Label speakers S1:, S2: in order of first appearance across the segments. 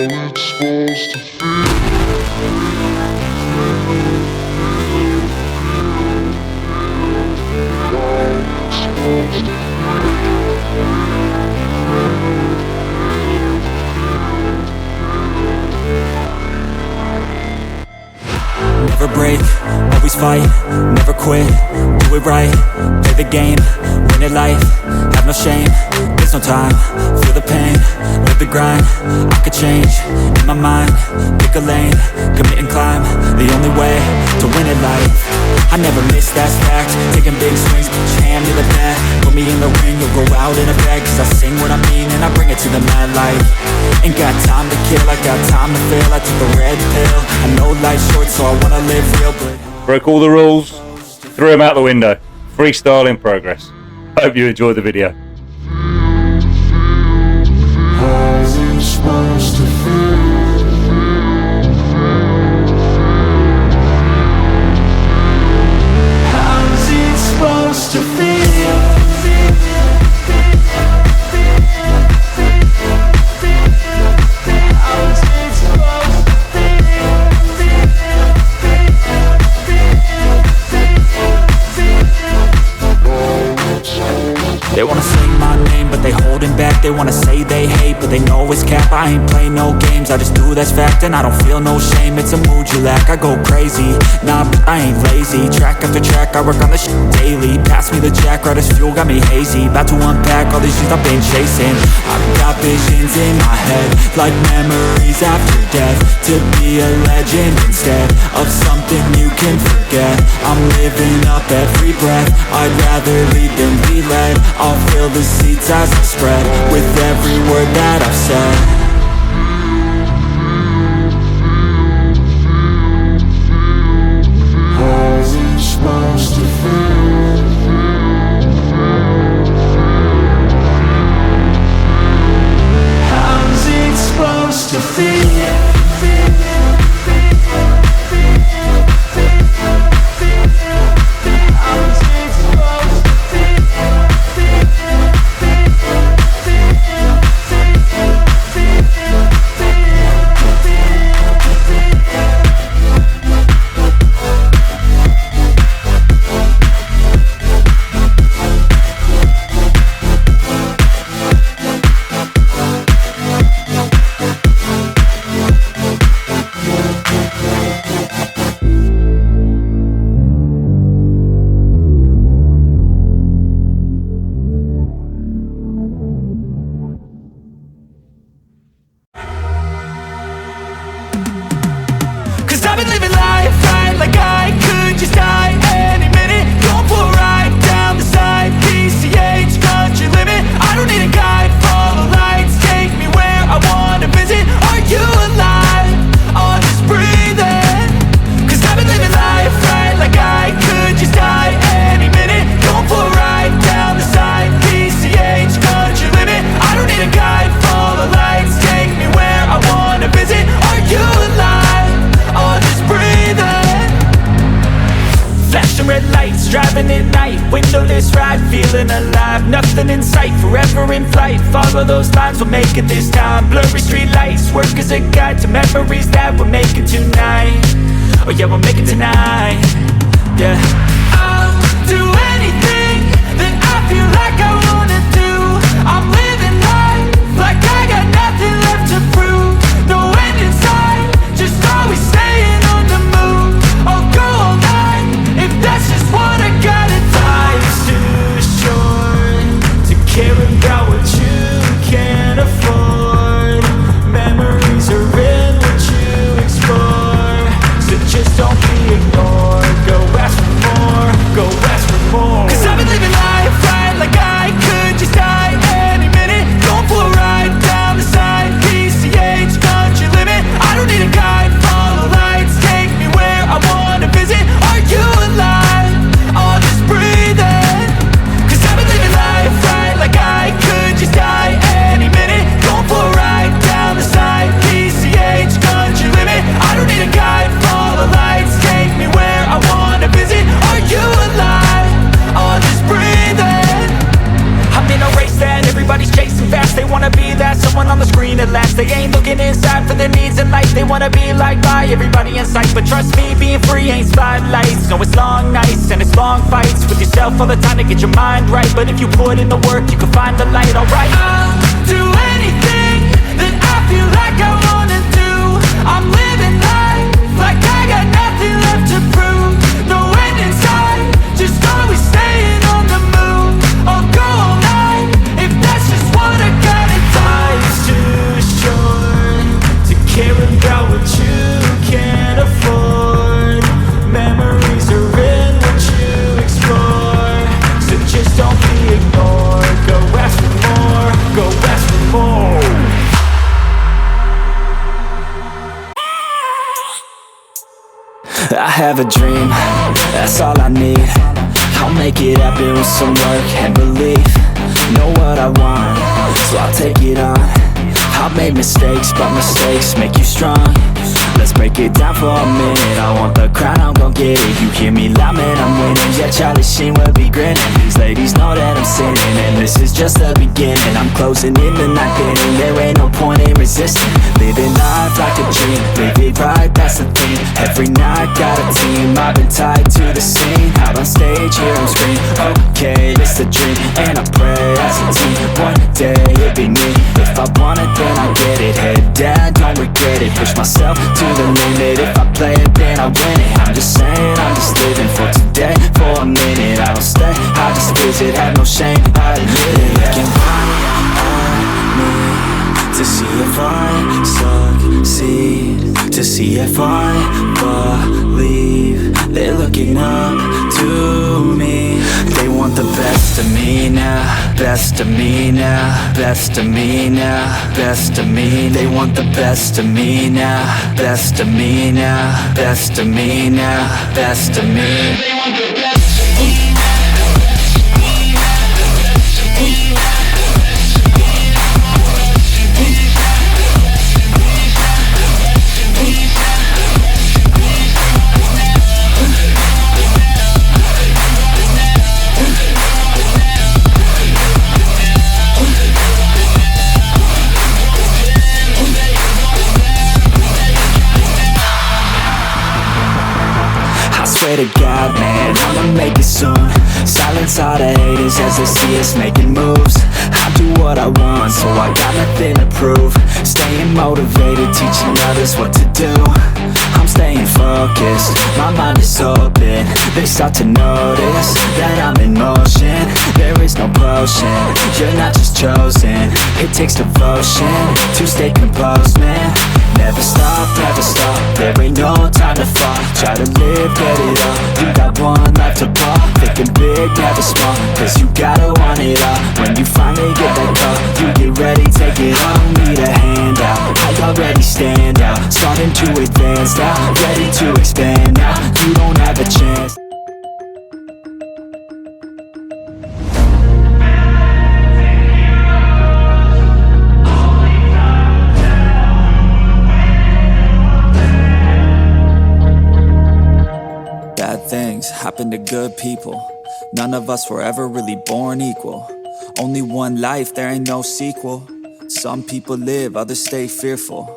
S1: it's supposed to feel.
S2: Never break, always fight, never quit, do it right, play the game, win it life, have no shame, there's no time, feel the pain, live the grind, I could change, in my mind, pick a lane, commit and climb, the only way to win it life, I never miss, that's fact, taking big swings, put your hand to the bat, put me in the ring, you'll go out in a bag, cause I sing what I mean and I bring it to the mad light, ain't got time to kill, I got time to feel, I took the red pill, I know life's short so I wanna live real, but
S3: broke all the rules, threw them out the window. Freestyle in progress. Hope you enjoyed the video.
S1: How's it supposed to feel? How's it supposed to feel?
S2: They wanna say my name, but they holding back. They wanna say they hate, but they know it's cap. I ain't play no games, I just do that's fact. And I don't feel no shame, it's a mood you lack. I go crazy, nah, but I ain't lazy. Track after track, I work on this shit daily. Pass me the jack, right as fuel, got me hazy. About to unpack all these things I've been chasing. I've got visions in my head, like memories after death. To be a legend instead of something you can forget. I'm living up every breath, I'd rather lead than be led. I'll fill the seats as I spread with every word that I've said.
S1: How's it supposed to feel? How's it supposed to feel?
S2: I've been living life right like I could just die any minute. Going for a ride down the side, PCH, country limit. I don't need a guide, follow lights, take me where I wanna visit. Are you alive? Or just breathing? Cause I've been living life right like I could just die any minute. Going for a ride down the side, PCH, country limit. I don't need a guide, follow lights, take me where I wanna visit. Are you alive? Or just breathing? Flashing red lights, driving at night. Windowless ride, feeling alive. Nothing in sight, forever in flight. Follow those lines, we'll make it this time. Blurry street lights, work as a guide to memories that we're making tonight. Oh yeah, we'll make it tonight. Yeah, I'll do anything that I feel like I wanna do. I'm living life like I got nothing left to prove. No end in sight, just always staying on the move. I'll go all night if that's just what I gotta do. Life's too short to care about what you can't afford. Memories are in what you explore, so just don't be ignored. Go ask for more, go ask for more. Cause I've been living life right like I wanna be liked by everybody in sight, but trust me, being free ain't spotlights. No, it's long nights and it's long fights with yourself all the time to get your mind right. But if you put in the work, you can find the light, alright. I'll do anything that I feel like I wanna do. I'm living life like I got nothing left to prove. No end in sight, just always staying on the move. I'll go all night if that's just what I gotta do. Life's too short to care about what you can't afford. Memories are in what you explore, so just don't be ignored. Go ask for more, go ask for more. I have a dream, that's all I need. I'll make it happen with some work and belief. Know what I want, so I'll take it on. I've made mistakes, but mistakes make you strong. Let's break it down for a minute. I want the crown, I'm gon' get it. You hear me loud, man, I'm winning. Yeah, Charlie Sheen will be grinning. These ladies know that I'm sinning, and this is just the beginning. I'm closing in the night inning. There ain't no point in resisting. Living life like a dream, live it right, that's the thing. Every night got a team, I've been tied to the scene. Out on stage, here I'm screaming. Okay, it's a dream, and I pray as a team. One day it'll be me. If I want it, then I get it. Head down, don't regret it. Push myself to the limit. If I play it, then I win it. I'm just saying, I'm just living for today. For a minute, I don't stay, I just visit. Have no shame, I admit it. Looking right at me to see if I succeed, to see if I believe. They're looking up to me. They want the best of me now, best of me now, best of me now, best of me. They want the best of me now, best of me now, best of me now, best of me. They want the best of me. Swear to God, man, I'ma make it soon. Silence all the haters as they see us making moves. I do what I want, so I got nothing to prove. Staying motivated, teaching others what to do. I'm staying focused, my mind is open. They start to notice that I'm in motion. There is no potion, you're not just chosen. It takes devotion to stay composed, man. Never stop, there ain't no time to fall. Try to live, get it up, you got one life to ball. Thinking big, never small, cause you gotta want it all. When you finally get that call, you get ready, take it on. Need a handout, I already stand out. Starting to advance now, ready to expand now. You don't have a chance. Bad things happen to good people. None of us were ever really born equal. Only one life, there ain't no sequel. Some people live, others stay fearful.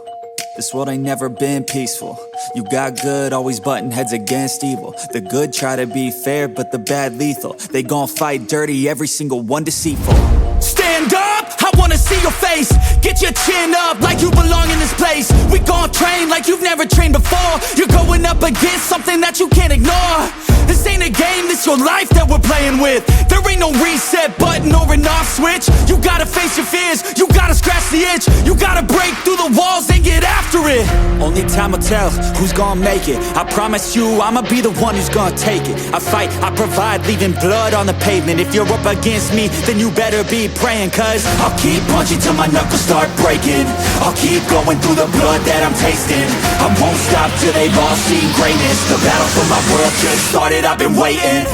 S2: This world ain't never been peaceful. You got good, always butting heads against evil. The good try to be fair, but the bad lethal. They gon' fight dirty, every single one deceitful. Stand up, I wanna see your face. Get your chin up like you belong in this place. We gon' train like you've never trained before. You're going up against something that you can't ignore. This ain't a game, this your life that we're playing with. There ain't no reset button or an off switch. You gotta face your fears, you gotta scratch the itch. You gotta break through the walls and get after it. Only time will tell who's gonna make it. I promise you, I'ma be the one who's gonna take it. I fight, I provide, leaving blood on the pavement. If you're up against me, then you better be praying. Cause I'll keep punching till my knuckles start breaking. I'll keep going through the blood that I'm tasting. I won't stop till they've all seen greatness. The battle for my world just started, I've been waiting.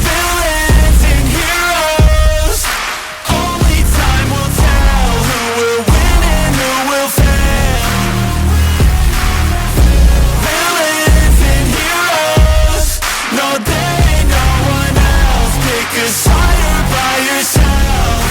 S2: Villains and heroes, only time will tell who will win and who will fail. Villains and heroes, no there ain't no one else. Pick a side by yourself.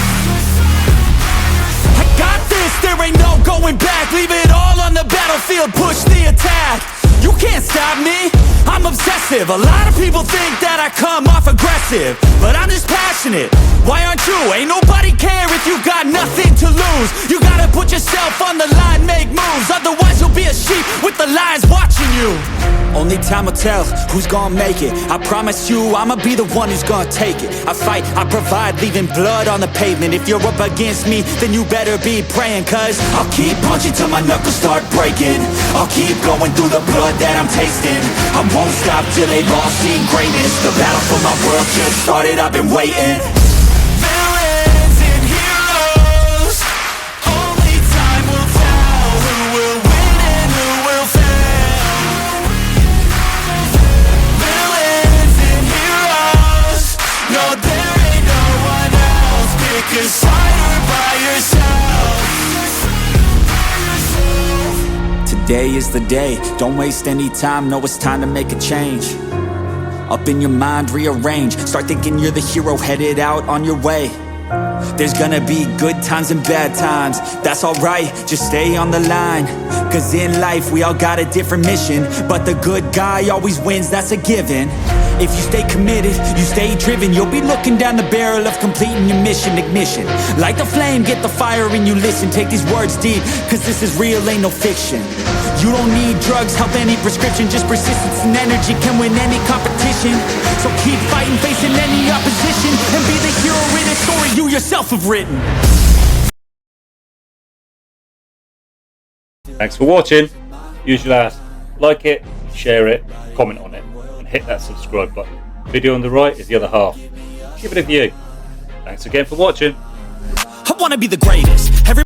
S2: I got this, there ain't no going back. Leave it all on the the battlefield, push the attack. You can't stop me, I'm obsessive. A lot of people think that I come off aggressive, but I'm just passionate. Why aren't you? Ain't nobody care if you got nothing to lose. You gotta put yourself on the line, make moves. Otherwise you'll be a sheep with the lions watching you. Only time will tell who's gonna make it. I promise you I'ma be the one who's gonna take it. I fight, I provide, leaving blood on the pavement. If you're up against me, then you better be praying, cause I'll keep punching till my knuckles start breaking. I'll keep going through the blood that I'm tasting. I won't stop till they've all seen greatness. The battle for my world just started, I've been waiting. Villains and heroes, only time will tell who will win and who will fail. Villains and heroes, no there ain't no one else. Pick a side by yourself. Today is the day, don't waste any time. Know it's time to make a change. Up in your mind, rearrange. Start thinking you're the hero headed out on your way. There's gonna be good times and bad times. That's alright, just stay on the line. Cause in life we all got a different mission, but the good guy always wins, that's a given. If you stay committed, you stay driven, you'll be looking down the barrel of completing your mission. Ignition, light the flame, get the fire and you listen. Take these words deep, cause this is real, ain't no fiction. You don't need drugs, help any prescription. Just persistence and energy can win any competition. So keep fighting, facing any opposition, and be the hero in a story you yourself have written.
S3: Thanks for watching. Usual ask, like it, share it, comment on it, and hit that subscribe button. Video on the right is the other half. Give it a view. Thanks again for watching.
S2: I wanna be the greatest.